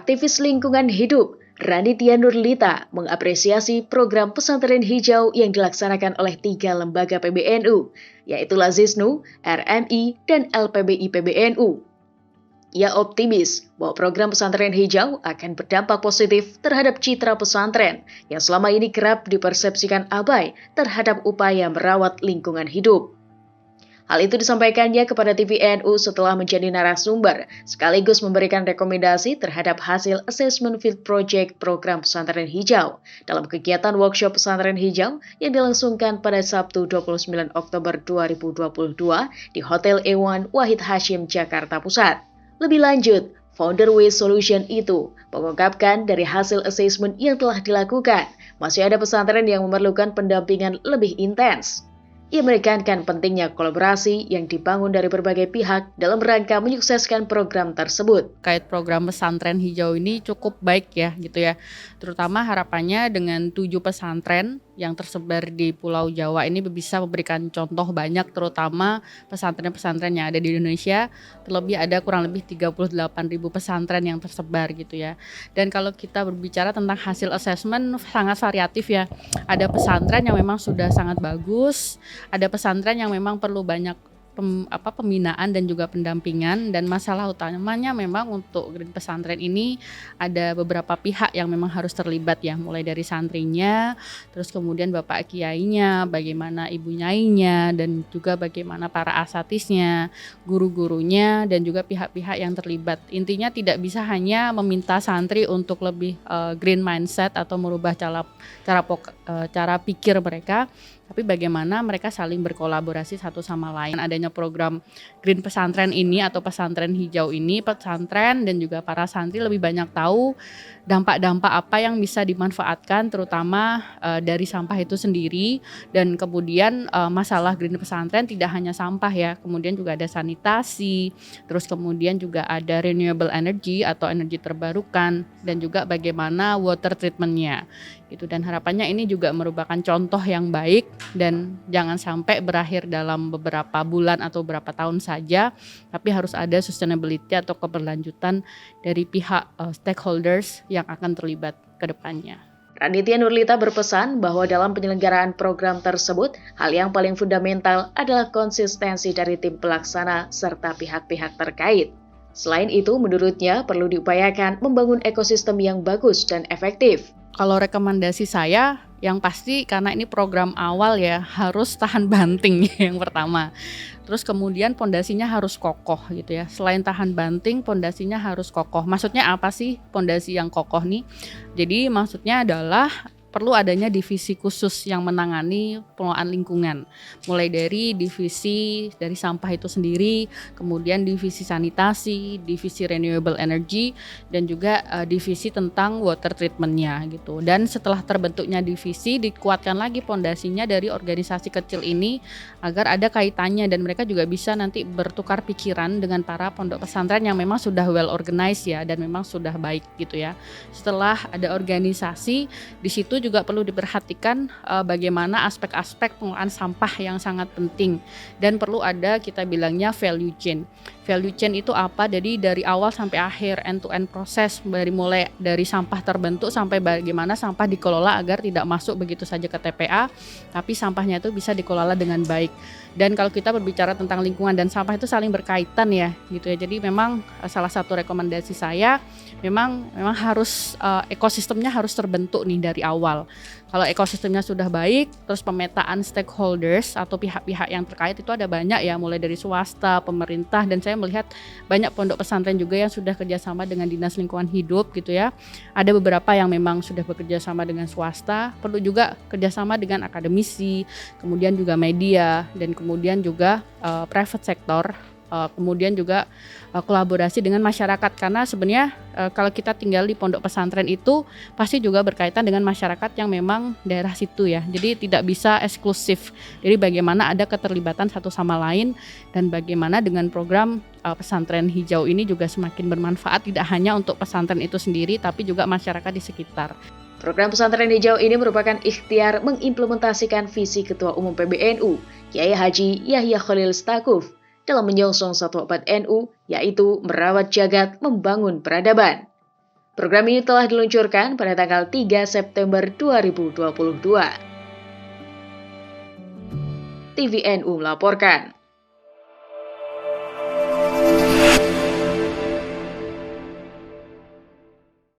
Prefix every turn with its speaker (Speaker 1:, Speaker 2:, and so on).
Speaker 1: Aktivis lingkungan hidup, Raditya Nurlita mengapresiasi program pesantren hijau yang dilaksanakan oleh 3 lembaga PBNU, yaitu Lazisnu, RMI, dan LPBI PBNU. Ia optimis bahwa program pesantren hijau akan berdampak positif terhadap citra pesantren yang selama ini kerap dipersepsikan abai terhadap upaya merawat lingkungan hidup. Hal itu disampaikannya kepada TVNU setelah menjadi narasumber, sekaligus memberikan rekomendasi terhadap hasil Assessment Field Project Program Pesantren Hijau dalam kegiatan workshop Pesantren Hijau yang dilangsungkan pada Sabtu 29 Oktober 2022 di Hotel Ewan Wahid Hashim, Jakarta Pusat. Lebih lanjut, founder Waste Solution itu mengungkapkan dari hasil assessment yang telah dilakukan, masih ada pesantren yang memerlukan pendampingan lebih intens. Ia menekankan pentingnya kolaborasi yang dibangun dari berbagai pihak dalam rangka menyukseskan program tersebut.
Speaker 2: Kait program pesantren hijau ini cukup baik ya gitu ya. Terutama harapannya dengan 7 pesantren yang tersebar di Pulau Jawa ini bisa memberikan contoh banyak, terutama pesantren-pesantren yang ada di Indonesia. Terlebih ada kurang lebih 38.000 pesantren yang tersebar gitu ya. Dan kalau kita berbicara tentang hasil assessment sangat variatif ya. Ada pesantren yang memang sudah sangat bagus, ada pesantren yang memang perlu banyak pembinaan dan juga pendampingan, dan masalah utamanya memang untuk green pesantren ini ada beberapa pihak yang memang harus terlibat ya, mulai dari santrinya, terus kemudian bapak kiainya, bagaimana ibu nyainya, dan juga bagaimana para asatisnya, guru-gurunya, dan juga pihak-pihak yang terlibat. Intinya tidak bisa hanya meminta santri untuk lebih green mindset atau merubah cara pikir mereka, tapi bagaimana mereka saling berkolaborasi satu sama lain. Adanya program Green Pesantren ini atau pesantren hijau ini, pesantren dan juga para santri lebih banyak tahu dampak-dampak apa yang bisa dimanfaatkan, terutama dari sampah itu sendiri. Dan kemudian masalah Green Pesantren tidak hanya sampah ya, kemudian juga ada sanitasi, terus kemudian juga ada renewable energy atau energi terbarukan, dan juga bagaimana water treatmentnya gitu. Dan harapannya ini juga merupakan contoh yang baik dan jangan sampai berakhir dalam beberapa bulan atau beberapa tahun saja, tapi harus ada sustainability atau keberlanjutan dari pihak stakeholders yang akan terlibat ke depannya.
Speaker 1: Raditya Nurlita berpesan bahwa dalam penyelenggaraan program tersebut, hal yang paling fundamental adalah konsistensi dari tim pelaksana serta pihak-pihak terkait. Selain itu, menurutnya perlu diupayakan membangun ekosistem yang bagus dan efektif.
Speaker 2: Kalau rekomendasi saya, yang pasti karena ini program awal ya, harus tahan banting yang pertama. Terus kemudian pondasinya harus kokoh gitu ya. Selain tahan banting, pondasinya harus kokoh. Maksudnya apa sih pondasi yang kokoh nih? Jadi maksudnya adalah perlu adanya divisi khusus yang menangani pengelolaan lingkungan. Mulai dari divisi dari sampah itu sendiri, kemudian divisi sanitasi, divisi renewable energy, dan juga divisi tentang water treatment-nya gitu. Dan setelah terbentuknya divisi, dikuatkan lagi pondasinya dari organisasi kecil ini agar ada kaitannya dan mereka juga bisa nanti bertukar pikiran dengan para pondok pesantren yang memang sudah well organized ya dan memang sudah baik gitu ya. Setelah ada organisasi, di situ juga perlu diperhatikan bagaimana aspek-aspek pengelolaan sampah yang sangat penting, dan perlu ada kita bilangnya value chain. Value chain itu apa? Jadi dari awal sampai akhir, end to end proses, mulai dari sampah terbentuk sampai bagaimana sampah dikelola agar tidak masuk begitu saja ke TPA, tapi sampahnya itu bisa dikelola dengan baik. Dan kalau kita berbicara tentang lingkungan dan sampah itu saling berkaitan ya gitu ya. Jadi memang salah satu rekomendasi saya memang harus ekosistemnya harus terbentuk nih dari awal. Kalau ekosistemnya sudah baik, terus pemetaan stakeholders atau pihak-pihak yang terkait itu ada banyak ya, mulai dari swasta, pemerintah, dan saya melihat banyak pondok pesantren juga yang sudah kerjasama dengan Dinas Lingkungan Hidup gitu ya. Ada beberapa yang memang sudah bekerja sama dengan swasta, perlu juga kerjasama dengan akademisi, kemudian juga media, dan kemudian juga private sector. Kemudian juga kolaborasi dengan masyarakat, karena sebenarnya kalau kita tinggal di pondok pesantren itu pasti juga berkaitan dengan masyarakat yang memang daerah situ ya, jadi tidak bisa eksklusif. Jadi bagaimana ada keterlibatan satu sama lain, dan bagaimana dengan program pesantren hijau ini juga semakin bermanfaat tidak hanya untuk pesantren itu sendiri tapi juga masyarakat di sekitar.
Speaker 1: Program pesantren hijau ini merupakan ikhtiar mengimplementasikan visi Ketua Umum PBNU, Kiai Haji Yahya Khalil Stakuf, dalam menyongsong 1/4 NU, yaitu merawat jagat, membangun peradaban. Program ini telah diluncurkan pada tanggal 3 September 2022. TVNU melaporkan.